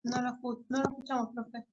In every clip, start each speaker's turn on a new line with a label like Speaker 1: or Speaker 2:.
Speaker 1: No lo escuchamos, profe.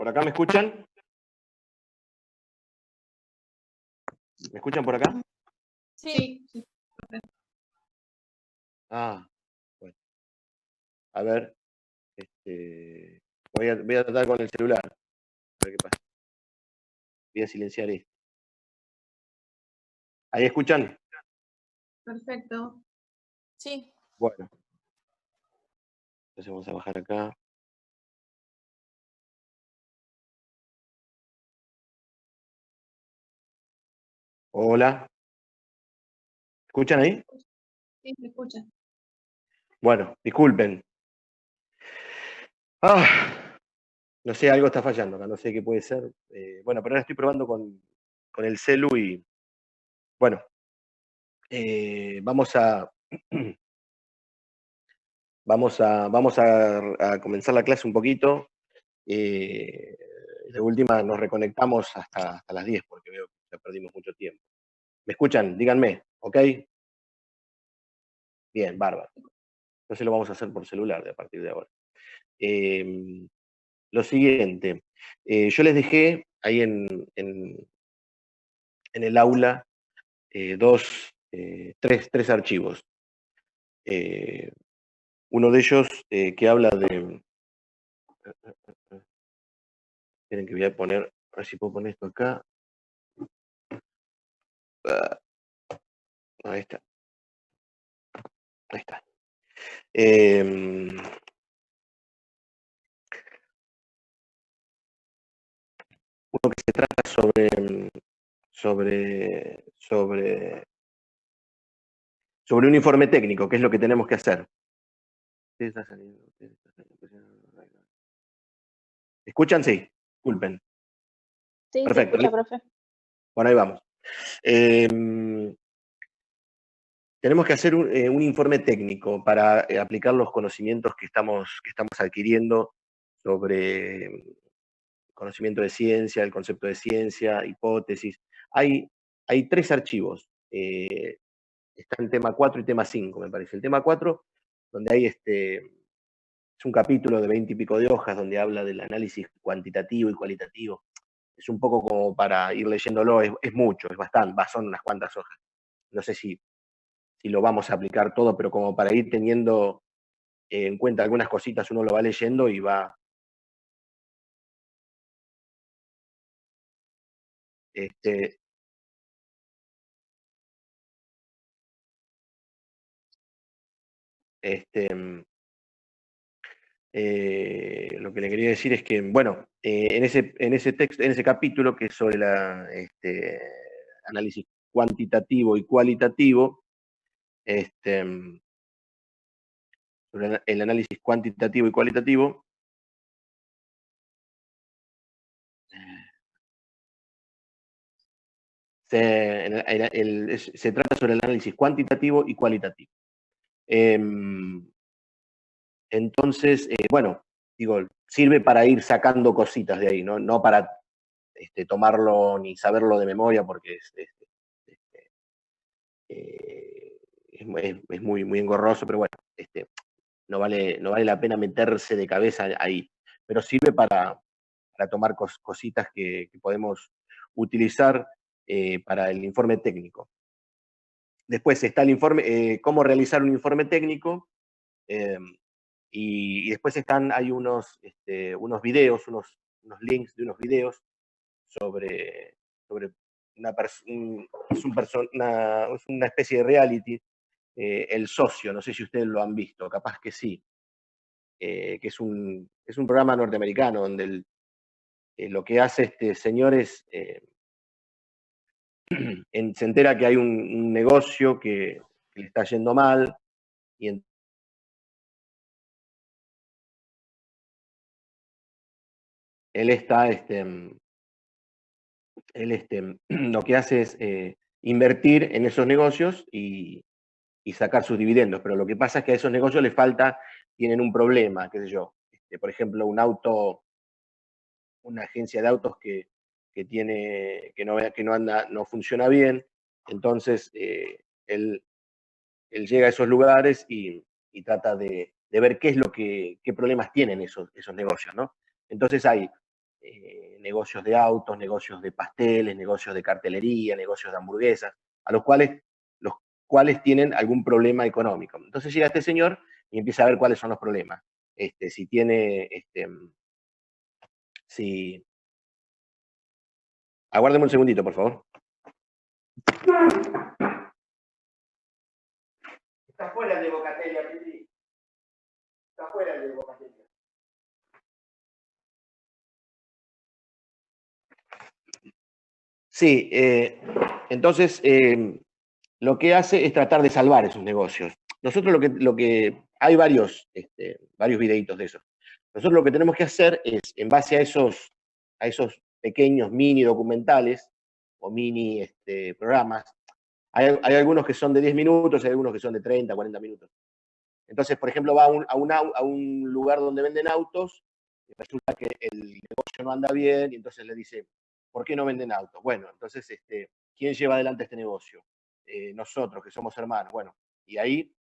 Speaker 2: ¿Por acá me escuchan? ¿Me escuchan por acá?
Speaker 1: Sí.
Speaker 2: Ah, bueno. A ver, voy a tratar con el celular. A ver qué pasa. Voy a silenciar esto. ¿Ahí escuchan?
Speaker 1: Perfecto.
Speaker 3: Sí.
Speaker 2: Bueno. Entonces vamos a bajar acá. Hola. ¿Escuchan ahí?
Speaker 1: Sí, se escucha.
Speaker 2: Bueno, disculpen. No sé, algo está fallando acá, no sé qué puede ser. Bueno, pero ahora estoy probando con el celu y bueno, vamos a comenzar la clase un poquito. De última nos reconectamos hasta las 10 porque veo que ya perdimos mucho tiempo. ¿Me escuchan? Díganme, ¿ok? Bien, bárbaro. Entonces lo vamos a hacer por celular a partir de ahora. Lo siguiente, yo les dejé ahí en el aula tres archivos. Uno de ellos que habla de... Esperen que voy a poner, a ver si puedo poner esto acá. Ahí está. Ahí está. Uno que se trata sobre un informe técnico, que es lo que tenemos que hacer. ¿Escuchan? Sí, disculpen.
Speaker 3: Sí, se
Speaker 2: Perfecto.
Speaker 3: escucha, profe.
Speaker 2: Bueno, ahí vamos. Tenemos que hacer un informe técnico para aplicar los conocimientos que estamos adquiriendo sobre conocimiento de ciencia, el concepto de ciencia, hipótesis. Hay 3 archivos. Está en tema 4 y tema 5, me parece. El tema 4, donde hay es un capítulo de 20 y pico de hojas, donde habla del análisis cuantitativo y cualitativo. Es un poco como para ir leyéndolo, es mucho, es bastante, son unas cuantas hojas. No sé si lo vamos a aplicar todo, pero como para ir teniendo en cuenta algunas cositas, uno lo va leyendo y va... lo que le quería decir es que, bueno, en ese texto, en ese capítulo que es sobre análisis cuantitativo y cualitativo, sobre el análisis cuantitativo y cualitativo, se trata sobre el análisis cuantitativo y cualitativo. Entonces, bueno, digo, sirve para ir sacando cositas de ahí, no para tomarlo ni saberlo de memoria, porque es muy, muy engorroso, pero bueno, no vale la pena meterse de cabeza ahí. Pero sirve para tomar cositas que podemos utilizar para el informe técnico. Después está el informe, cómo realizar un informe técnico, y después hay unos videos, unos links de unos videos sobre es una especie de reality, El Socio, no sé si ustedes lo han visto, capaz que sí, que es un programa norteamericano donde lo que hace este señor es, se entera que hay un negocio que le está yendo mal, y él está, lo que hace es invertir en esos negocios y sacar sus dividendos, pero lo que pasa es que a esos negocios les tienen un problema, qué sé yo, por ejemplo, una agencia de autos que no funciona bien, entonces él llega a esos lugares y trata de ver qué problemas tienen esos negocios, ¿no? Entonces hay negocios de autos, negocios de pasteles, negocios de cartelería, negocios de hamburguesas, a los cuales tienen algún problema económico. Entonces llega este señor y empieza a ver cuáles son los problemas. Si tiene, si... Aguárdeme un segundito, por favor. Está fuera el de Bocatelia, Pili. Está fuera el de Bocatelia. Sí, entonces lo que hace es tratar de salvar esos negocios. Nosotros hay varios videitos de eso. Nosotros lo que tenemos que hacer es, en base a esos pequeños mini documentales o mini programas, hay algunos que son de 10 minutos, hay algunos que son de 30, 40 minutos. Entonces, por ejemplo, va a un lugar donde venden autos y resulta que el negocio no anda bien y entonces le dice, ¿por qué no venden autos? Bueno, entonces, ¿quién lleva adelante este negocio? Nosotros, que somos hermanos. Bueno, y ahí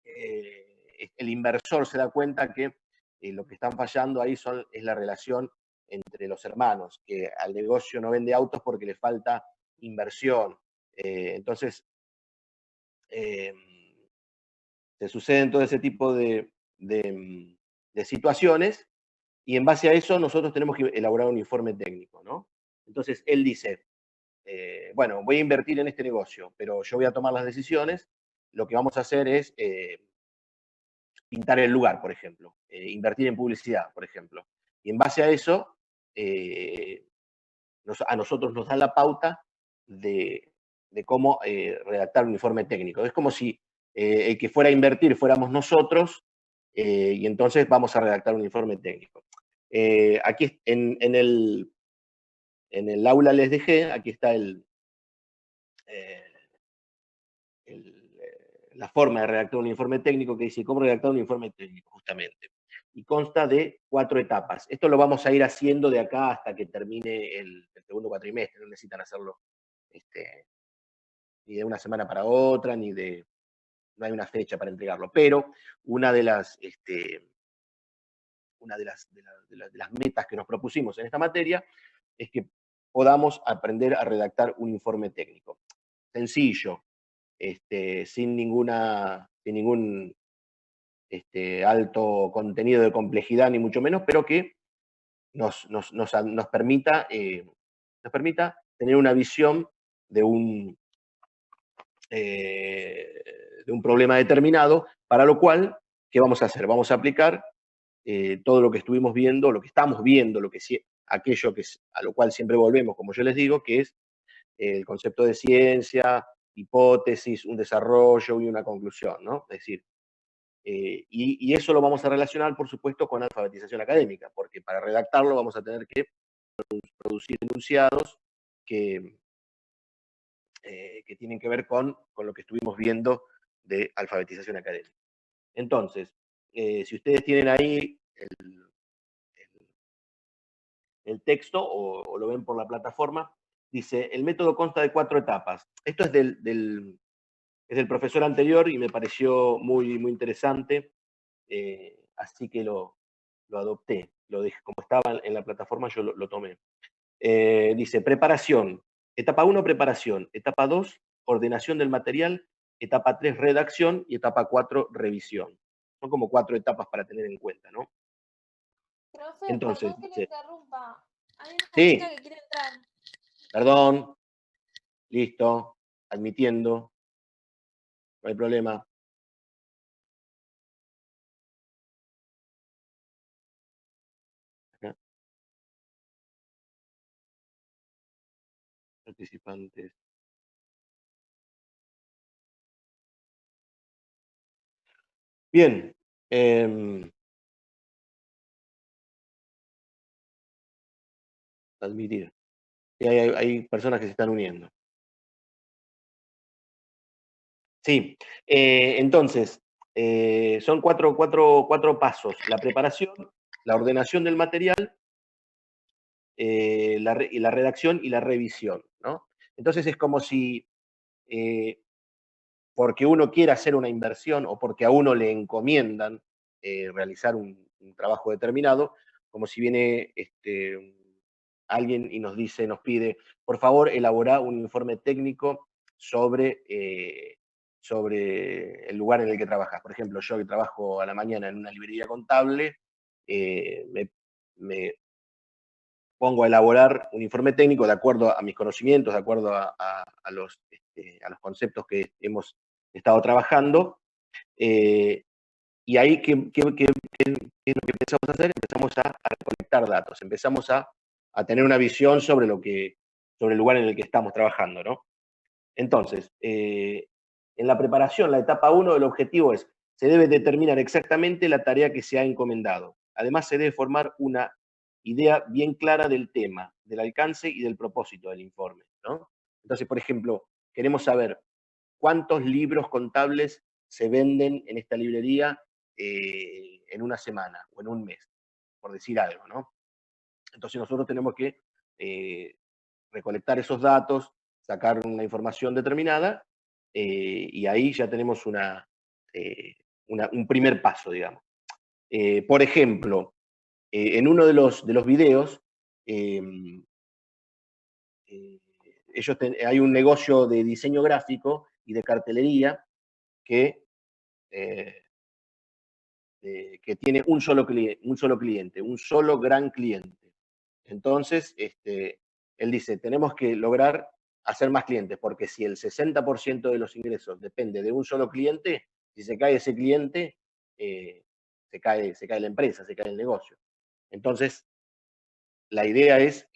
Speaker 2: el inversor se da cuenta que lo que están fallando ahí es la relación entre los hermanos, que al negocio no vende autos porque le falta inversión. Entonces, se suceden todo ese tipo de situaciones, y en base a eso nosotros tenemos que elaborar un informe técnico, ¿no? Entonces él dice, bueno, voy a invertir en este negocio, pero yo voy a tomar las decisiones, lo que vamos a hacer es pintar el lugar, por ejemplo, invertir en publicidad, por ejemplo. Y en base a eso, a nosotros nos dan la pauta de cómo redactar un informe técnico. Es como si el que fuera a invertir fuéramos nosotros, y entonces vamos a redactar un informe técnico. Aquí en el aula les dejé, aquí está la forma de redactar un informe técnico, que dice cómo redactar un informe técnico, justamente. y consta de 4 etapas. Esto lo vamos a ir haciendo de acá hasta que termine el segundo cuatrimestre, no necesitan hacerlo ni de una semana para otra, no hay una fecha para entregarlo, pero una de las metas que nos propusimos en esta materia es que podamos aprender a redactar un informe técnico. Sencillo, sin ningún alto contenido de complejidad, ni mucho menos, pero que nos permita tener una visión de un problema determinado, para lo cual, ¿qué vamos a hacer? Vamos a aplicar todo lo que estuvimos viendo, lo que estamos viendo, aquello a lo cual siempre volvemos, como yo les digo, que es el concepto de ciencia, hipótesis, un desarrollo y una conclusión, ¿no? Es decir, y eso lo vamos a relacionar, por supuesto, con alfabetización académica, porque para redactarlo vamos a tener que producir enunciados que tienen que ver con lo que estuvimos viendo de alfabetización académica. Entonces, si ustedes tienen ahí el texto o lo ven por la plataforma, dice, el método consta de 4 etapas. Esto es del profesor anterior y me pareció muy, muy interesante, así que lo adopté, lo dije, como estaba en la plataforma yo lo tomé. Dice, preparación, etapa 1, preparación, etapa 2, ordenación del material, etapa 3, redacción y etapa 4, revisión. Son como 4 etapas para tener en cuenta, ¿no?
Speaker 3: Profe,
Speaker 2: Entonces,
Speaker 3: perdón que le
Speaker 2: dice,
Speaker 3: interrumpa. Hay una
Speaker 2: sí,
Speaker 3: chica que quiere entrar.
Speaker 2: perdón, listo, admitiendo, no hay problema. Acá. Participantes. Bien. Admitir. Y hay personas que se están uniendo. Sí, entonces, son cuatro pasos. La preparación, la ordenación del material, la redacción y la revisión, ¿no? Entonces es como si, porque uno quiere hacer una inversión o porque a uno le encomiendan realizar un trabajo determinado, como si viene alguien y nos pide, por favor, elaborar un informe técnico sobre el lugar en el que trabajas. Por ejemplo, yo que trabajo a la mañana en una librería contable, me pongo a elaborar un informe técnico de acuerdo a mis conocimientos, de acuerdo a los conceptos que hemos estado trabajando, y ahí, ¿qué es lo que empezamos a hacer? Empezamos a recolectar datos, empezamos a tener una visión sobre el lugar en el que estamos trabajando, ¿no? Entonces, en la preparación, la etapa 1, el objetivo es, se debe determinar exactamente la tarea que se ha encomendado. Además, se debe formar una idea bien clara del tema, del alcance y del propósito del informe, ¿no? Entonces, por ejemplo, queremos saber cuántos libros contables se venden en esta librería en una semana o en un mes, por decir algo, ¿no? Entonces nosotros tenemos que recolectar esos datos, sacar una información determinada, y ahí ya tenemos un primer paso, digamos. Por ejemplo, en uno de los videos, hay un negocio de diseño gráfico y de cartelería que tiene un solo cliente, un solo gran cliente. Entonces, él dice, tenemos que lograr hacer más clientes, porque si el 60% de los ingresos depende de un solo cliente, si se cae ese cliente, se cae la empresa, se cae el negocio. Entonces, la idea es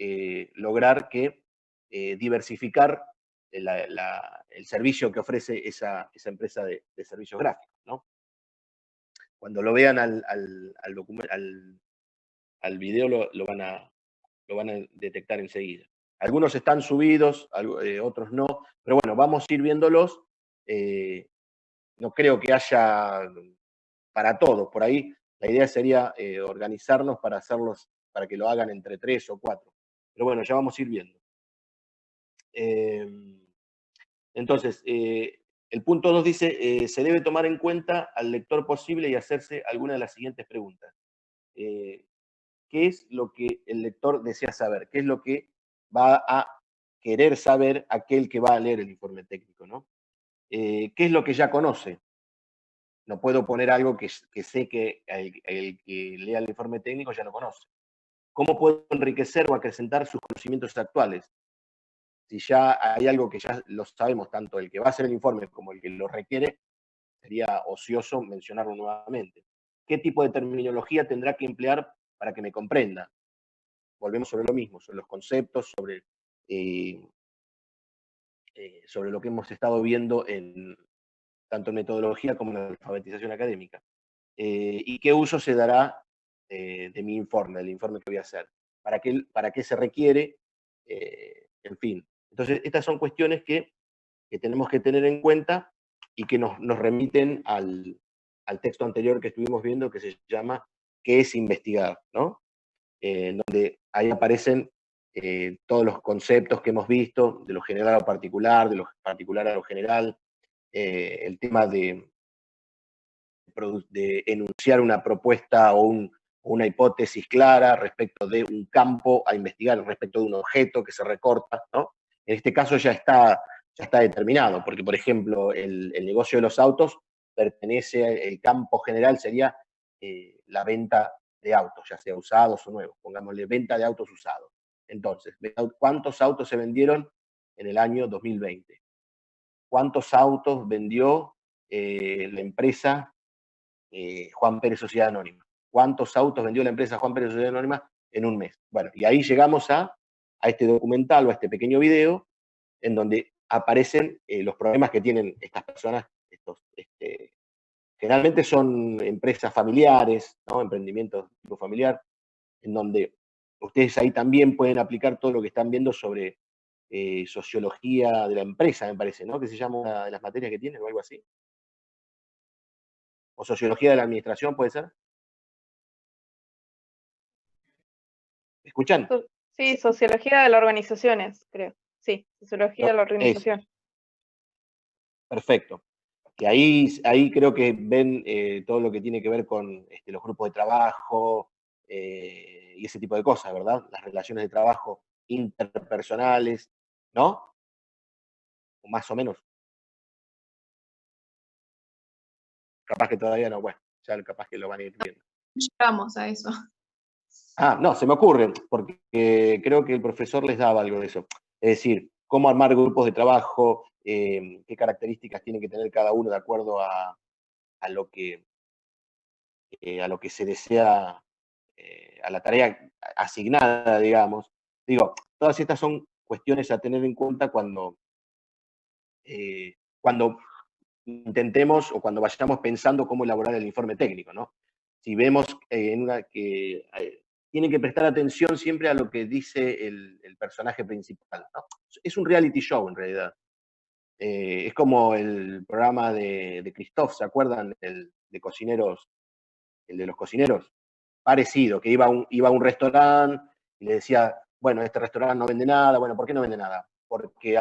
Speaker 2: lograr diversificar el servicio que ofrece esa empresa de servicios gráficos, ¿no? Cuando lo vean al video lo van a detectar enseguida. Algunos están subidos, otros no, pero bueno, vamos a ir viéndolos. No creo que haya para todos, por ahí La idea sería organizarnos para hacerlos, para que lo hagan entre 3 o 4. Pero bueno, ya vamos a ir viendo. Entonces, el punto 2 dice, se debe tomar en cuenta al lector posible y hacerse alguna de las siguientes preguntas. ¿Qué es lo que el lector desea saber? ¿Qué es lo que va a querer saber aquel que va a leer el informe técnico, ¿no? ¿Qué es lo que ya conoce? No puedo poner algo que sé que el que lea el informe técnico ya no conoce. ¿Cómo puedo enriquecer o acrecentar sus conocimientos actuales? Si ya hay algo que ya lo sabemos, tanto el que va a hacer el informe como el que lo requiere, sería ocioso mencionarlo nuevamente. ¿Qué tipo de terminología tendrá que emplear para que me comprenda? Volvemos sobre lo mismo, sobre los conceptos, eh, sobre lo que hemos estado viendo tanto en metodología como en la alfabetización académica. ¿Y qué uso se dará de mi informe, del informe que voy a hacer? ¿Para qué se requiere? En fin. Entonces, estas son cuestiones que tenemos que tener en cuenta y que nos remiten al texto anterior que estuvimos viendo, que se llama ¿Qué es investigar? ¿No? Donde ahí aparecen todos los conceptos que hemos visto, de lo general a lo particular, de lo particular a lo general, el tema de enunciar una propuesta o una hipótesis clara respecto de un campo a investigar, respecto de un objeto que se recorta, ¿no? En este caso ya está determinado, porque, por ejemplo, el negocio de los autos pertenece, el campo general sería la venta de autos, ya sea usados o nuevos, pongámosle venta de autos usados. Entonces, ¿cuántos autos se vendieron en el año 2020? ¿Cuántos autos vendió la empresa Juan Pérez Sociedad Anónima? ¿Cuántos autos vendió la empresa Juan Pérez Sociedad Anónima en un mes? Bueno, y ahí llegamos a este documental o a este pequeño video en donde aparecen los problemas que tienen estas personas, generalmente son empresas familiares, ¿no? Emprendimientos tipo familiar, en donde ustedes ahí también pueden aplicar todo lo que están viendo sobre sociología de la empresa, me parece, ¿no? Que se llama una de las materias que tienen o algo así. O sociología de la administración, ¿puede ser? ¿Me escuchan?
Speaker 4: Sí, sociología de las organizaciones, creo. Sí, sociología de la organización.
Speaker 2: Perfecto. Y ahí creo que ven todo lo que tiene que ver con los grupos de trabajo y ese tipo de cosas, ¿verdad? Las relaciones de trabajo interpersonales, ¿no? O más o menos. Capaz que todavía no, bueno, ya capaz que lo van a ir viendo.
Speaker 1: Llegamos a eso.
Speaker 2: Ah, no, se me ocurre, porque creo que el profesor les daba algo de eso. Es decir, cómo armar grupos de trabajo, qué características tiene que tener cada uno de acuerdo a lo que se desea, a la tarea asignada, digamos. Digo, todas estas son cuestiones a tener en cuenta cuando intentemos o cuando vayamos pensando cómo elaborar el informe técnico, ¿no? Si vemos que tienen que prestar atención siempre a lo que dice el personaje principal, ¿no? Es un reality show, en realidad. Es como el programa de Christoph, ¿se acuerdan? El de cocineros, el de los cocineros. Parecido, que iba a un restaurante y le decía, bueno, este restaurante no vende nada, bueno, ¿por qué no vende nada? Porque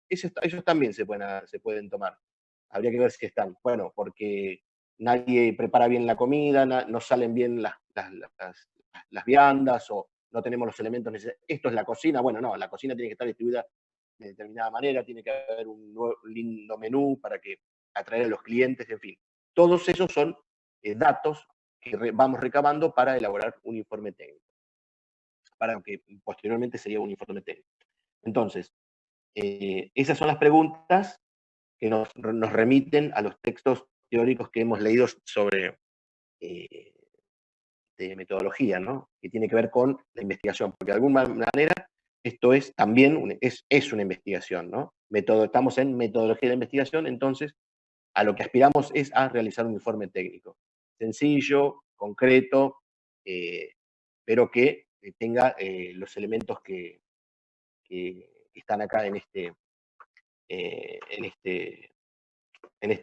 Speaker 2: ellos también se pueden tomar. Habría que ver si están. Bueno, porque nadie prepara bien la comida, no salen bien las viandas o no tenemos los elementos necesarios. Esto es la cocina, bueno, no, la cocina tiene que estar distribuida de determinada manera, tiene que haber un lindo menú para que atraer a los clientes, en fin. Todos esos son datos que vamos recabando para elaborar un informe técnico, para lo que posteriormente sería un informe técnico. Entonces, esas son las preguntas que nos remiten a los textos teóricos que hemos leído sobre de metodología, ¿no? Que tiene que ver con la investigación, porque de alguna manera esto es también es una investigación, ¿no? Estamos en metodología de la investigación, entonces a lo que aspiramos es a realizar un informe técnico. Sencillo, concreto, pero que tenga los elementos que están acá en este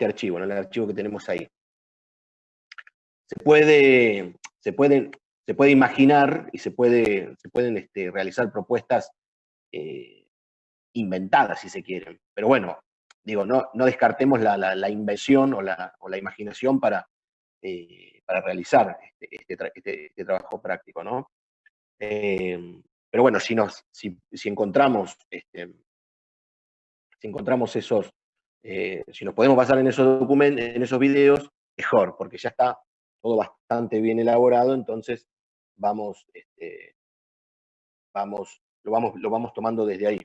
Speaker 2: archivo, ¿no? En el archivo que tenemos ahí. se puede imaginar y se pueden realizar propuestas inventadas, si se quieren. Pero bueno, digo, no descartemos la invención o la imaginación para realizar este trabajo práctico, ¿no? Pero bueno, si encontramos esos, si nos podemos basar en esos documentos, en esos videos, mejor, porque ya está todo bastante bien elaborado, entonces lo vamos tomando desde ahí.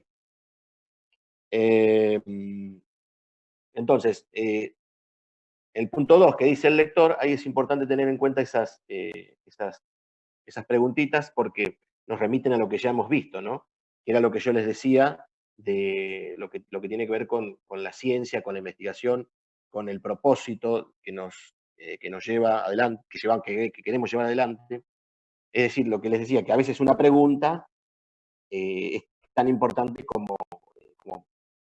Speaker 2: Entonces, el punto 2 que dice el lector, ahí es importante tener en cuenta esas preguntitas porque nos remiten a lo que ya hemos visto, ¿no? Que era lo que yo les decía de lo que tiene que ver con la ciencia, con la investigación, con el propósito que nos lleva adelante, que queremos llevar adelante. Es decir, lo que les decía, que a veces una pregunta es tan importante como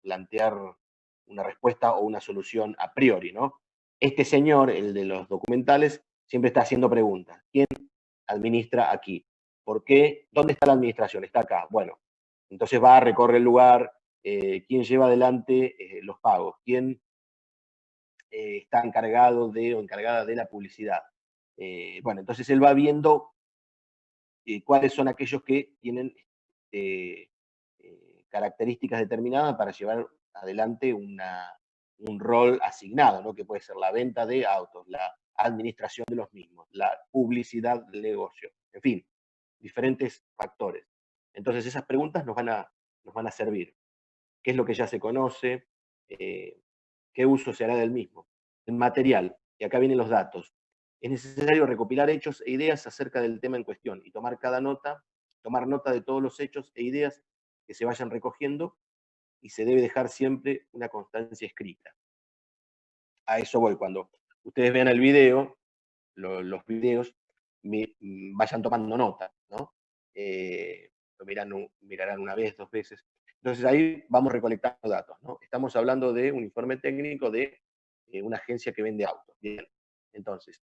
Speaker 2: plantear una respuesta o una solución a priori, ¿no? Este señor, el de los documentales, siempre está haciendo preguntas. ¿Quién administra aquí? ¿Por qué? ¿Dónde está la administración? Está acá. Bueno, entonces va, recorre el lugar, quién lleva adelante los pagos, quién está encargado o encargada de la publicidad. Bueno, entonces él va viendo cuáles son aquellos que tienen características determinadas para llevar adelante un rol asignado, ¿no? Que puede ser la venta de autos, la administración de los mismos, la publicidad del negocio, en fin, diferentes factores. Entonces esas preguntas nos van a servir. ¿Qué es lo que ya se conoce? ¿Qué uso se hará del mismo? El material, y acá vienen los datos. Es necesario recopilar hechos e ideas acerca del tema en cuestión y tomar nota de todos los hechos e ideas que se vayan recogiendo y se debe dejar siempre una constancia escrita. A eso voy, cuando ustedes vean el video, los videos, vayan tomando nota, ¿no? Lo mirarán una vez, 2 veces. Entonces ahí vamos recolectando datos, ¿no? Estamos hablando de un informe técnico de una agencia que vende autos. Bien, entonces,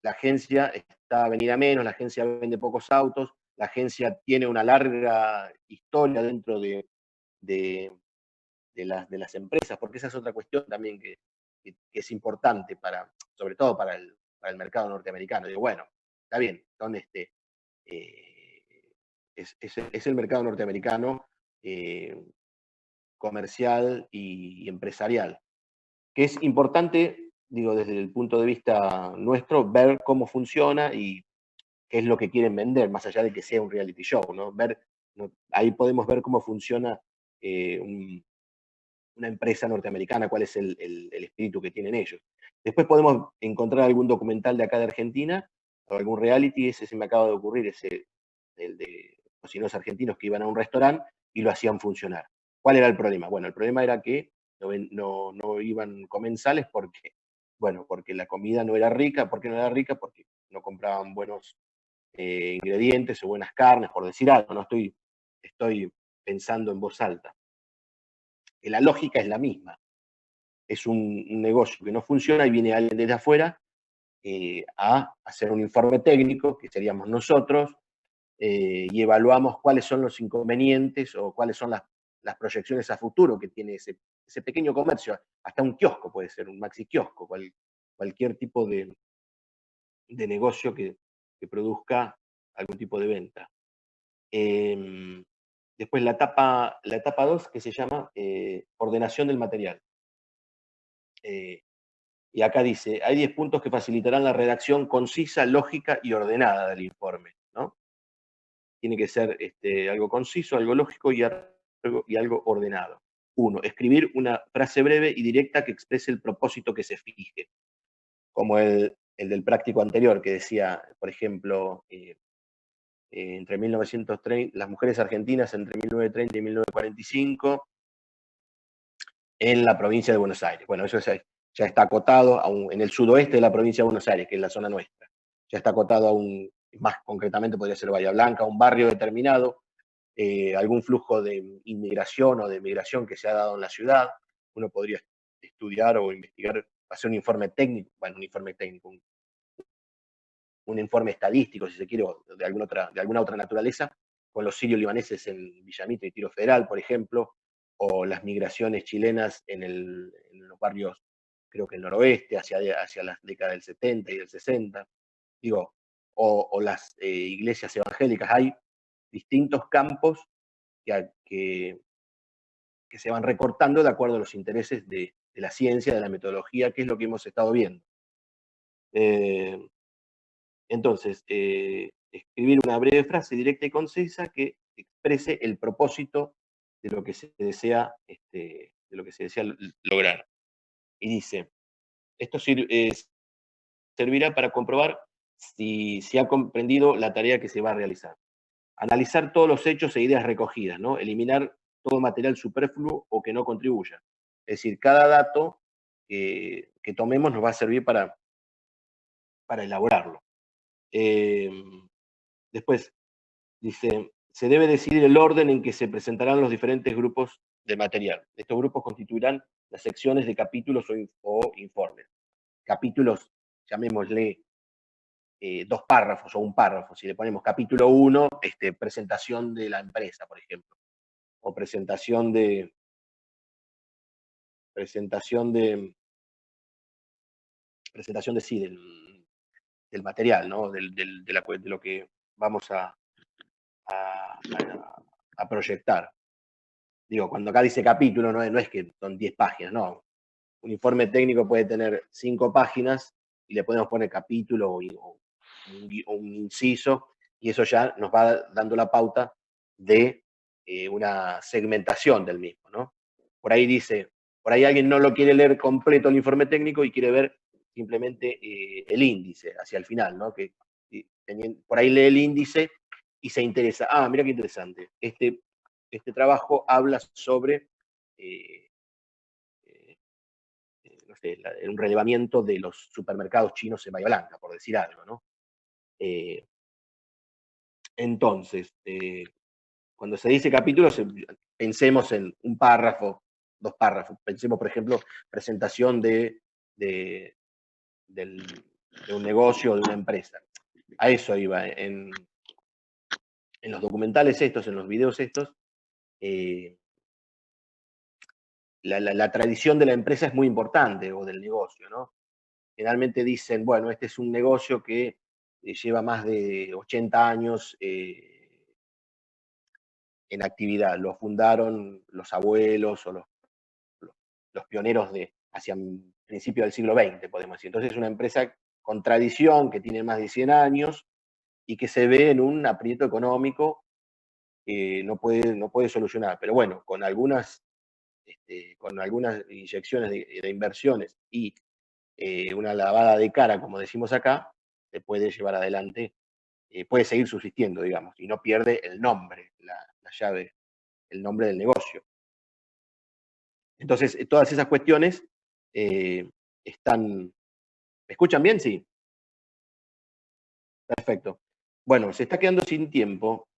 Speaker 2: la agencia está venida menos, la agencia vende pocos autos, la agencia tiene una larga historia dentro de las empresas, porque esa es otra cuestión también que es importante, sobre todo para el mercado norteamericano. Digo, bueno, está bien, es el mercado norteamericano comercial y empresarial, que es importante, digo, desde el punto de vista nuestro, ver cómo funciona y qué es lo que quieren vender, más allá de que sea un reality show, ¿no? Ahí podemos ver cómo funciona una empresa norteamericana, cuál es el espíritu que tienen ellos. Después podemos encontrar algún documental de acá de Argentina, o algún reality, ese se me acaba de ocurrir, el de cocineros argentinos que iban a un restaurante y lo hacían funcionar. ¿Cuál era el problema? Bueno, el problema era que no iban comensales porque la comida no era rica. ¿Por qué no era rica? Porque no compraban buenos ingredientes o buenas carnes, por decir algo. No estoy pensando en voz alta. La lógica es la misma. Es un negocio que no funciona y viene alguien desde afuera a hacer un informe técnico, que seríamos nosotros, y evaluamos cuáles son los inconvenientes o cuáles son las proyecciones a futuro que tiene ese pequeño comercio, hasta un kiosco puede ser, un maxi kiosco, cualquier tipo de negocio que produzca algún tipo de venta. Después la etapa 2, que se llama ordenación del material. Y acá dice, hay 10 puntos que facilitarán la redacción concisa, lógica y ordenada del informe, ¿no? Tiene que ser algo conciso, algo lógico y algo ordenado. 1. Escribir una frase breve y directa que exprese el propósito que se fije, como el del práctico anterior, que decía, por ejemplo, entre 1930, las mujeres argentinas entre 1930 y 1945 en la provincia de Buenos Aires. Bueno, eso ya está acotado en el sudoeste de la provincia de Buenos Aires, que es la zona nuestra. Ya está acotado más concretamente podría ser Bahía Blanca, un barrio determinado, algún flujo de inmigración o de migración que se ha dado en la ciudad. Uno podría estudiar o investigar hacer un informe técnico, bueno, un informe técnico, un informe estadístico, si se quiere, o de alguna otra naturaleza, con los sirios libaneses en Villamita y Tiro Federal, por ejemplo, o las migraciones chilenas en los barrios, creo que el noroeste, hacia las décadas del 70 y del 60, digo, o las iglesias evangélicas. Hay distintos campos que se van recortando de acuerdo a los intereses de la ciencia, de la metodología, que es lo que hemos estado viendo. Entonces, escribir una breve frase directa y concisa que exprese el propósito de lo que se desea, lograr. Y dice, esto servirá para comprobar si se ha comprendido la tarea que se va a realizar. Analizar todos los hechos e ideas recogidas, ¿no? Eliminar todo material superfluo o que no contribuya. Es decir, cada dato que tomemos nos va a servir para elaborarlo. Después dice, se debe decidir el orden en que se presentarán los diferentes grupos de material. Estos grupos constituirán las secciones de capítulos o informes. Capítulos, llamémosle 2 párrafos o un párrafo. Si le ponemos capítulo 1, presentación de la empresa, por ejemplo. O presentación de sí, del material, ¿no? De lo que vamos a proyectar. Digo, cuando acá dice capítulo, no es que son 10 páginas, no. Un informe técnico puede tener 5 páginas y le podemos poner capítulo o un inciso, y eso ya nos va dando la pauta de una segmentación del mismo, ¿no? Por ahí alguien no lo quiere leer completo el informe técnico y quiere ver simplemente el índice hacia el final, ¿no? Que por ahí lee el índice y se interesa. Ah, mira qué interesante. Este trabajo habla sobre no sé, un relevamiento de los supermercados chinos en Bahía Blanca, por decir algo, ¿no? Entonces, cuando se dice capítulos, pensemos en un párrafo, 2 párrafos. Pensemos, por ejemplo, presentación de un negocio o de una empresa. A eso iba. En los documentales estos, en los videos estos, la tradición de la empresa es muy importante, o del negocio, ¿no? Generalmente dicen, bueno, este es un negocio que lleva más de 80 años en actividad. Lo fundaron los abuelos o los pioneros hacia principios del siglo XX, podemos decir. Entonces es una empresa con tradición, que tiene más de 100 años y que se ve en un aprieto económico que no puede solucionar. Pero bueno, con algunas inyecciones de inversiones y una lavada de cara, como decimos acá, se puede llevar adelante, puede seguir subsistiendo, digamos, y no pierde el nombre, la llave, el nombre del negocio. Entonces, todas esas cuestiones están... ¿Me escuchan bien? Sí. Perfecto. Bueno, se está quedando sin tiempo.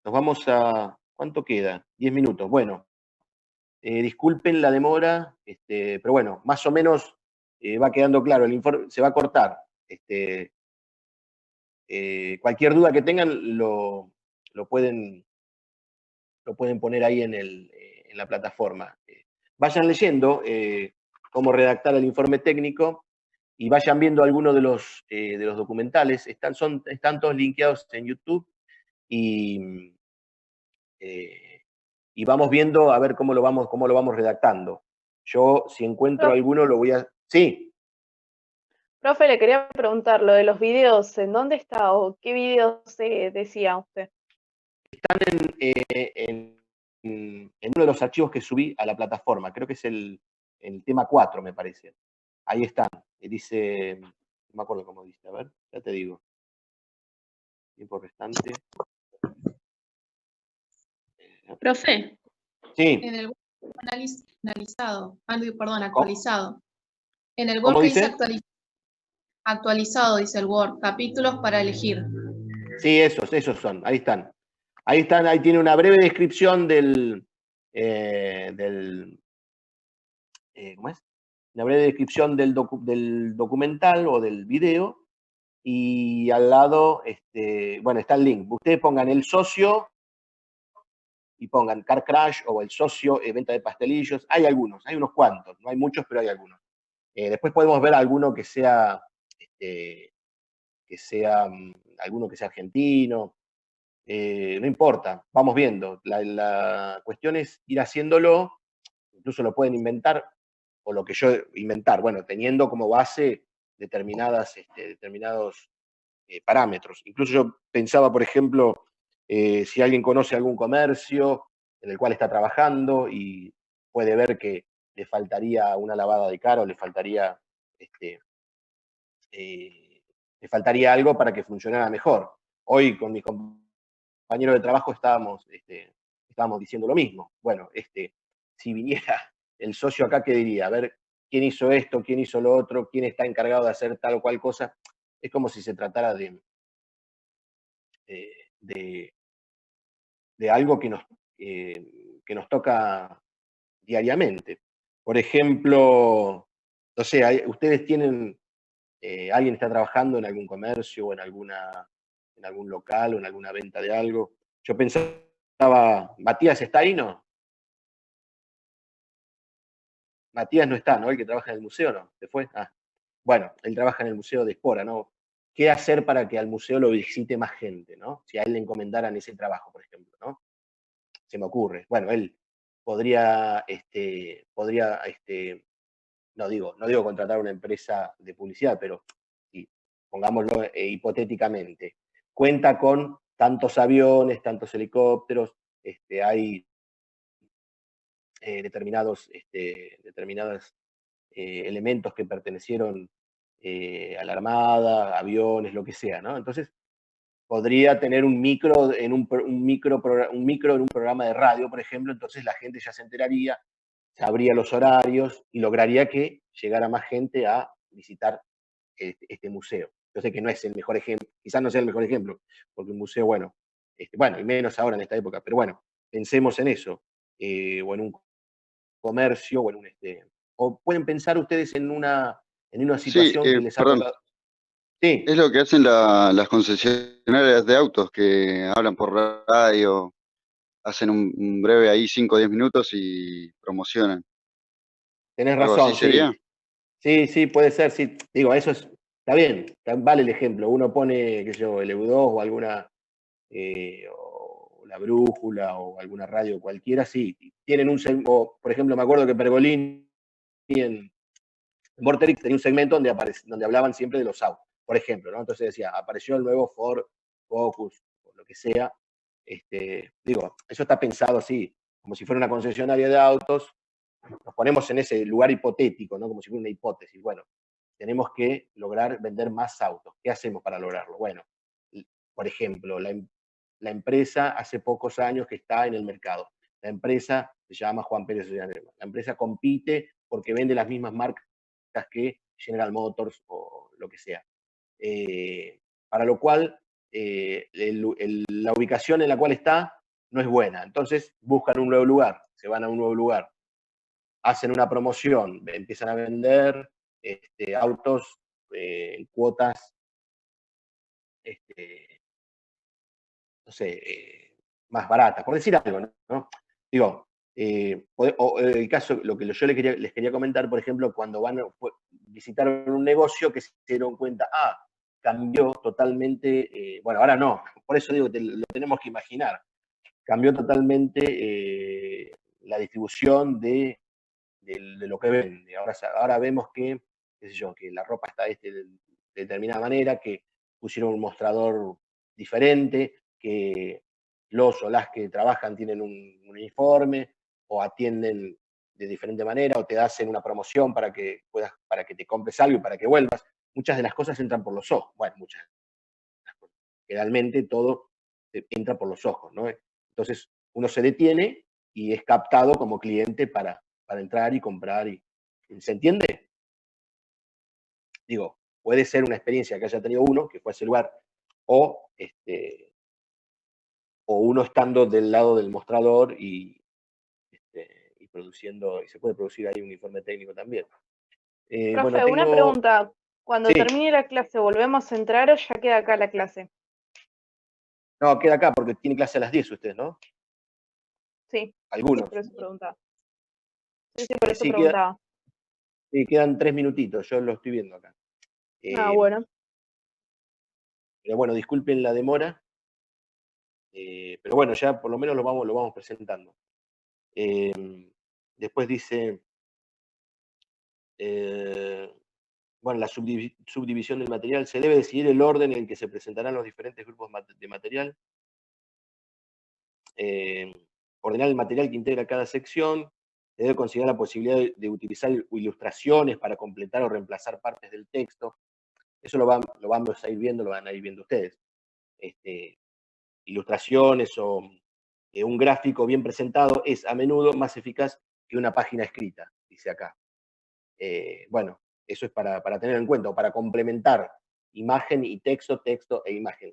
Speaker 2: Nos vamos a... ¿Cuánto queda? 10 minutos. Bueno, disculpen la demora, pero bueno, más o menos va quedando claro. El informe se va a cortar. Cualquier duda que tengan lo pueden poner ahí en la plataforma. Vayan leyendo cómo redactar el informe técnico y vayan viendo algunos de los documentales. Están todos linkeados en YouTube y vamos viendo a ver cómo lo vamos redactando. Yo, si encuentro alguno, lo voy a... Sí.
Speaker 4: Profe, le quería preguntar, lo de los videos, ¿en dónde está o qué videos decía usted?
Speaker 2: Están en uno de los archivos que subí a la plataforma. Creo que es el tema 4, me parece. Ahí están. Dice, no me acuerdo cómo dice, a ver, ya te digo. Tiempo restante.
Speaker 1: Profe,
Speaker 2: Sí.
Speaker 1: en el analizado, perdón, actualizado. En el
Speaker 2: ¿Cómo
Speaker 1: Word que dice
Speaker 2: dice?
Speaker 1: actualizado, dice el Word, capítulos para elegir.
Speaker 2: Sí, esos son, ahí están. Ahí tiene una breve descripción ¿cómo es? una breve descripción del documental o del video, y al lado, bueno, está el link. Ustedes pongan el socio y pongan Car Crash o el socio venta de pastelillos. Hay algunos, hay unos cuantos, no hay muchos, pero hay algunos. Después podemos ver alguno que sea, alguno que sea argentino. No importa, vamos viendo. La cuestión es ir haciéndolo, incluso lo pueden inventar, o lo que yo inventar, bueno, teniendo como base determinados parámetros. Incluso yo pensaba, por ejemplo, si alguien conoce algún comercio en el cual está trabajando y puede ver que le faltaría una lavada de cara o le faltaría algo para que funcionara mejor. Hoy con mis compañeros de trabajo estábamos diciendo lo mismo. Bueno, si viniera el socio acá, ¿qué diría? A ver, ¿quién hizo esto? ¿Quién hizo lo otro? ¿Quién está encargado de hacer tal o cual cosa? Es como si se tratara de, de algo que nos toca diariamente. Por ejemplo, no sé, ustedes tienen, alguien está trabajando en algún comercio o en algún local o en alguna venta de algo. Yo pensaba, ¿Matías está ahí, no? Matías no está, ¿no? El que trabaja en el museo, ¿no? ¿Se fue? Ah. Bueno, él trabaja en el Museo de Espora, ¿no? ¿Qué hacer para que al museo lo visite más gente, ¿no? Si a él le encomendaran ese trabajo, por ejemplo, ¿no? Se me ocurre. Bueno, él podría, no digo contratar una empresa de publicidad, pero sí, pongámoslo hipotéticamente. Cuenta con tantos aviones, tantos helicópteros, hay determinados elementos que pertenecieron a la Armada, aviones, lo que sea, ¿no? Entonces, podría tener un micro en un programa de radio, por ejemplo, entonces la gente ya se enteraría, sabría los horarios y lograría que llegara más gente a visitar este museo. Yo sé que no es el mejor ejemplo, quizás no sea el mejor ejemplo, porque un museo, bueno, y menos ahora en esta época, pero bueno, pensemos en eso, o en un comercio, o pueden pensar ustedes en una
Speaker 5: Sí,
Speaker 2: situación que les ha
Speaker 5: perdón,
Speaker 2: tocado. Sí,
Speaker 5: es lo que hacen las concesionarias de autos que hablan por radio, hacen un breve ahí 5 o 10 minutos y promocionan.
Speaker 2: tenés
Speaker 5: ¿Algo así
Speaker 2: razón, sí.
Speaker 5: sería?
Speaker 2: Sí, puede ser, sí. Digo, eso está bien, vale el ejemplo. Uno pone, qué sé yo, el EU2 o alguna, o la brújula o alguna radio cualquiera, sí. Tienen por ejemplo, me acuerdo que Pergolini en Vorterix tenía un segmento donde hablaban siempre de los autos, por ejemplo, ¿no? Entonces decía, apareció el nuevo Ford Focus, o lo que sea. Digo, eso está pensado así, como si fuera una concesionaria de autos. Nos ponemos en ese lugar hipotético, ¿no? Como si fuera una hipótesis. Bueno, tenemos que lograr vender más autos. ¿Qué hacemos para lograrlo? Bueno, por ejemplo, la empresa hace pocos años que está en el mercado. La empresa se llama Juan Pérez Sociedad. La empresa compite porque vende las mismas marcas que General Motors o lo que sea. Para lo cual, la ubicación en la cual está no es buena. Entonces, buscan un nuevo lugar, se van a un nuevo lugar, hacen una promoción, empiezan a vender autos en cuotas, no sé, más baratas, por decir algo, ¿no? Digo, el caso, lo que yo les quería comentar, por ejemplo, cuando visitaron un negocio que se dieron cuenta, cambió totalmente, bueno, ahora no, por eso digo, lo tenemos que imaginar, cambió totalmente la distribución de lo que vende. Ahora vemos que, qué sé yo, que la ropa está de determinada manera, que pusieron un mostrador diferente, que los o las que trabajan tienen un uniforme o atienden de diferente manera o te hacen una promoción para que te compres algo y para que vuelvas. Muchas de las cosas entran por los ojos. Bueno, muchas de las cosas. Generalmente todo entra por los ojos, ¿no? Entonces uno se detiene y es captado como cliente para entrar y comprar. ¿Se entiende? Digo, puede ser una experiencia que haya tenido uno, que fue a ese lugar, o, o uno estando del lado del mostrador y produciendo, y se puede producir ahí un informe técnico también.
Speaker 4: Profe,
Speaker 2: Bueno,
Speaker 4: una
Speaker 2: tengo...
Speaker 4: pregunta. Cuando
Speaker 2: Sí,
Speaker 4: termine la clase, ¿volvemos a entrar o ya queda acá la clase?
Speaker 2: no, queda acá porque tiene clase a las 10 usted, ¿no?
Speaker 4: Sí,
Speaker 2: Algunos.
Speaker 4: por eso preguntaba. Sí, por eso
Speaker 2: Sí,
Speaker 4: preguntaba.
Speaker 2: sí, quedan 3 minutitos, yo lo estoy viendo acá.
Speaker 4: Ah,
Speaker 2: Eh,
Speaker 4: bueno.
Speaker 2: pero bueno, disculpen la demora, pero bueno, ya por lo menos lo vamos presentando. Eh, después dice, bueno, la subdivisión del material, se debe decidir el orden en el que se presentarán los diferentes grupos de material, ordenar el material que integra cada sección, se debe considerar la posibilidad de utilizar ilustraciones para completar o reemplazar partes del texto. Eso lo vamos a ir viendo, lo van a ir viendo ustedes. Ilustraciones o un gráfico bien presentado es a menudo más eficaz que una página escrita, dice acá. Bueno, eso es para tener en cuenta, o para complementar imagen y texto, texto e imagen.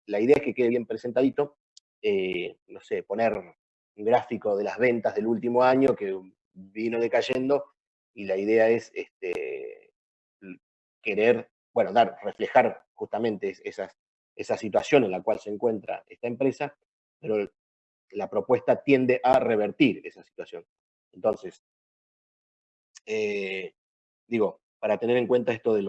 Speaker 2: La idea es que quede bien presentadito, no sé, poner un gráfico de las ventas del último año que vino decayendo, y la idea es querer, bueno, reflejar justamente esa situación en la cual se encuentra esta empresa, pero la propuesta tiende a revertir esa situación. Entonces, digo, para tener en cuenta esto de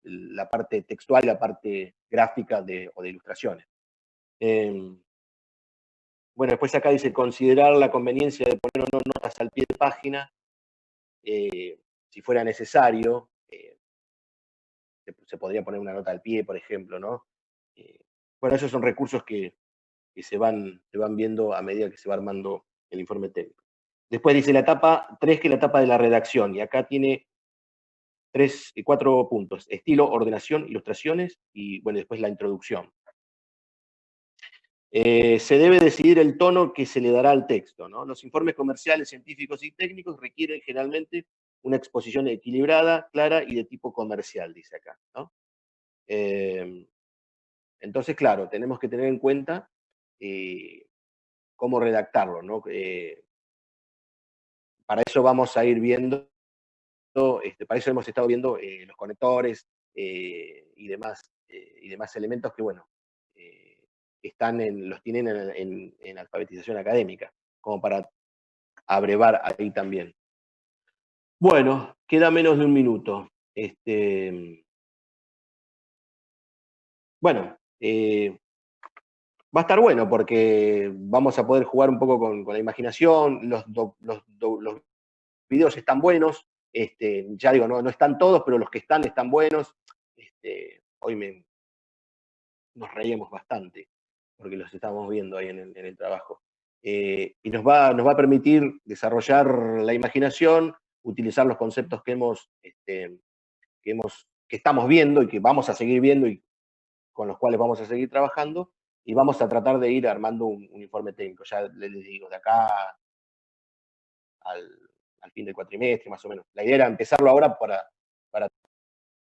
Speaker 2: la parte textual y la parte gráfica o de ilustraciones. Bueno, después acá dice considerar la conveniencia de poner o no notas al pie de página, si fuera necesario. Se podría poner una nota al pie, por ejemplo, ¿no? Bueno, esos son recursos que se van viendo a medida que se va armando el informe técnico. Después dice la etapa 3, que es la etapa de la redacción, y acá tiene 4 puntos: estilo, ordenación, ilustraciones, y bueno, después la introducción. Se debe decidir el tono que se le dará al texto, ¿no? Los informes comerciales, científicos y técnicos requieren generalmente una exposición equilibrada, clara y de tipo comercial, dice acá, ¿no? Entonces, claro, tenemos que tener en cuenta cómo redactarlo, ¿no? Para eso vamos a ir viendo, para eso hemos estado viendo los conectores y demás elementos que, bueno, los tienen en alfabetización académica, como para abrevar ahí también. Bueno, queda menos de un minuto. Bueno, va a estar bueno porque vamos a poder jugar un poco con la imaginación, los videos están buenos, ya digo, no están todos, pero los que están buenos. Hoy nos reímos bastante porque los estamos viendo ahí en el trabajo. Y nos va a permitir desarrollar la imaginación, utilizar los conceptos que estamos viendo y que vamos a seguir viendo y con los cuales vamos a seguir trabajando, y vamos a tratar de ir armando un informe técnico. Ya les digo, de acá al fin del cuatrimestre, más o menos. La idea era empezarlo ahora para